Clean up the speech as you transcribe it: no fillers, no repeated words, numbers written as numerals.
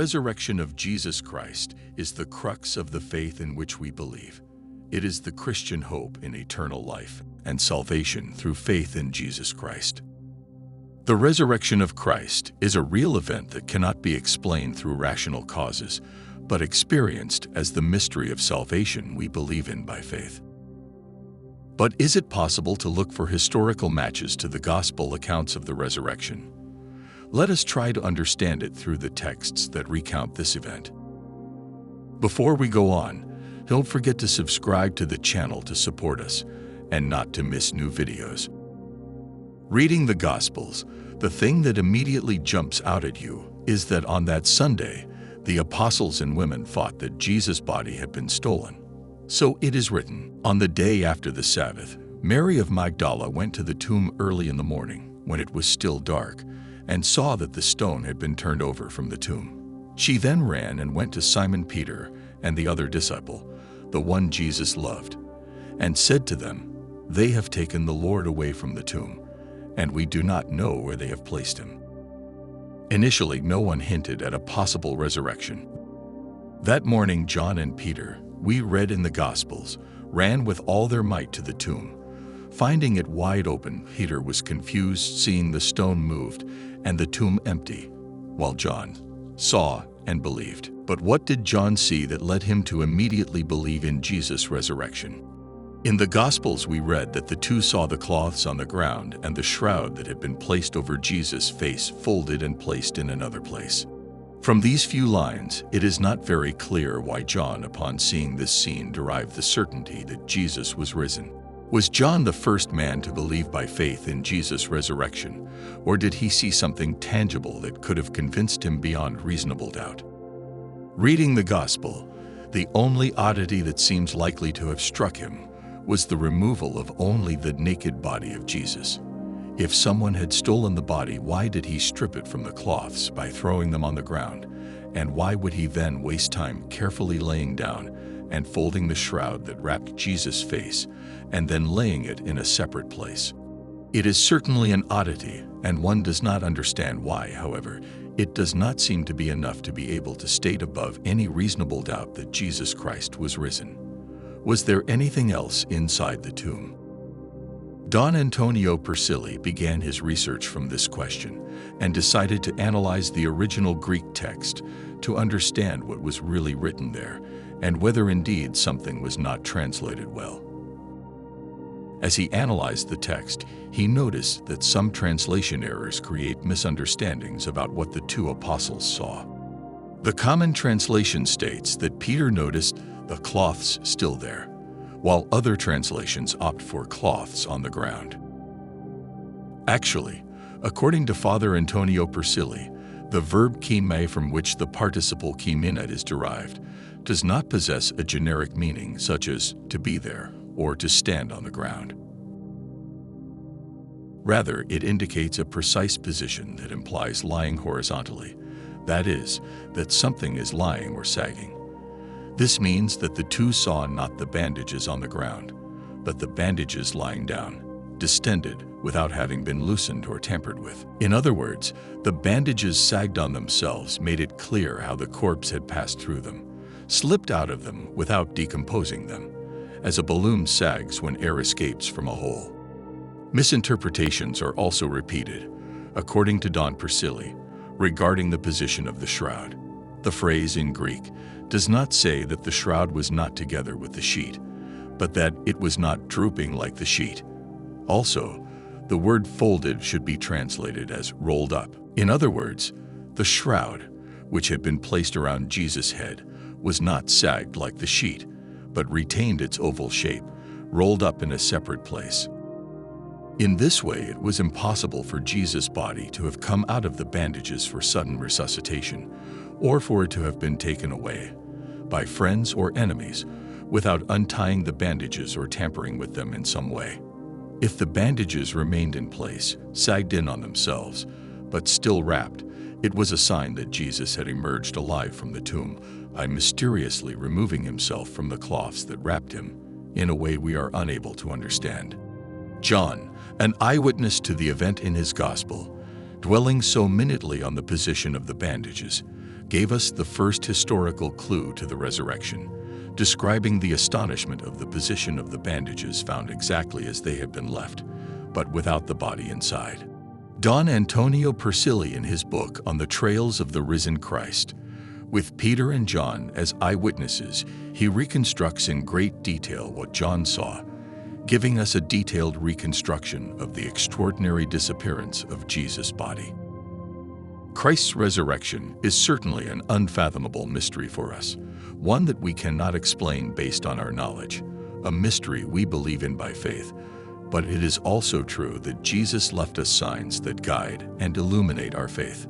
resurrection of Jesus Christ is the crux of the faith in which we believe. It is the Christian hope in eternal life and salvation through faith in Jesus Christ. The resurrection of Christ is a real event that cannot be explained through rational causes, but experienced as the mystery of salvation we believe in by faith. But is it possible to look for historical matches to the gospel accounts of the resurrection? Let us try to understand it through the texts that recount this event. Before we go on, don't forget to subscribe to the channel to support us and not to miss new videos. Reading the Gospels, the thing that immediately jumps out at you is that on that Sunday, the apostles and women thought that Jesus' body had been stolen. So it is written, on the day after the Sabbath, Mary of Magdala went to the tomb early in the morning, when it was still dark, and saw that the stone had been turned over from the tomb. She then ran and went to Simon Peter and the other disciple, the one Jesus loved, and said to them, "They have taken the Lord away from the tomb, and we do not know where they have placed him." Initially, no one hinted at a possible resurrection. That morning, John and Peter, we read in the Gospels, ran with all their might to the tomb. Finding it wide open, Peter was confused, seeing the stone moved and the tomb empty, while John saw and believed. But what did John see that led him to immediately believe in Jesus' resurrection? In the Gospels, we read that the two saw the cloths on the ground and the shroud that had been placed over Jesus' face folded and placed in another place. From these few lines, it is not very clear why John, upon seeing this scene, derived the certainty that Jesus was risen. Was John the first man to believe by faith in Jesus' resurrection, or did he see something tangible that could have convinced him beyond reasonable doubt? Reading the Gospel, the only oddity that seems likely to have struck him was the removal of only the naked body of Jesus. If someone had stolen the body, why did he strip it from the cloths by throwing them on the ground? And why would he then waste time carefully laying down and folding the shroud that wrapped Jesus' face and then laying it in a separate place? It is certainly an oddity, and one does not understand why. However, it does not seem to be enough to be able to state above any reasonable doubt that Jesus Christ was risen. Was there anything else inside the tomb? Don Antonio Persili began his research from this question and decided to analyze the original Greek text to understand what was really written there and whether indeed something was not translated well. As he analyzed the text, he noticed that some translation errors create misunderstandings about what the two apostles saw. The common translation states that Peter noticed the cloths still there, while other translations opt for cloths on the ground. Actually, according to Father Antonio Persili, the verb chime, from which the participle chimenet is derived, does not possess a generic meaning such as to be there or to stand on the ground. Rather, it indicates a precise position that implies lying horizontally, that is, that something is lying or sagging. This means that the two saw not the bandages on the ground, but the bandages lying down, distended without having been loosened or tampered with. In other words, the bandages sagged on themselves made it clear how the corpse had passed through them, slipped out of them without decomposing them, as a balloon sags when air escapes from a hole. Misinterpretations are also repeated, according to Don Persili, regarding the position of the shroud. The phrase in Greek does not say that the shroud was not together with the sheet, but that it was not drooping like the sheet. Also, the word folded should be translated as rolled up. In other words, the shroud, which had been placed around Jesus' head, was not sagged like the sheet, but retained its oval shape, rolled up in a separate place. In this way, it was impossible for Jesus' body to have come out of the bandages for sudden resuscitation, or for it to have been taken away by friends or enemies without untying the bandages or tampering with them in some way. If the bandages remained in place, sagged in on themselves, but still wrapped, it was a sign that Jesus had emerged alive from the tomb by mysteriously removing himself from the cloths that wrapped him in a way we are unable to understand. John, an eyewitness to the event in his gospel, dwelling so minutely on the position of the bandages, gave us the first historical clue to the resurrection, describing the astonishment of the position of the bandages found exactly as they had been left, but without the body inside. Don Antonio Persili, in his book On the Trails of the Risen Christ, with Peter and John as eyewitnesses, he reconstructs in great detail what John saw, giving us a detailed reconstruction of the extraordinary disappearance of Jesus' body. Christ's resurrection is certainly an unfathomable mystery for us, one that we cannot explain based on our knowledge, a mystery we believe in by faith. But it is also true that Jesus left us signs that guide and illuminate our faith.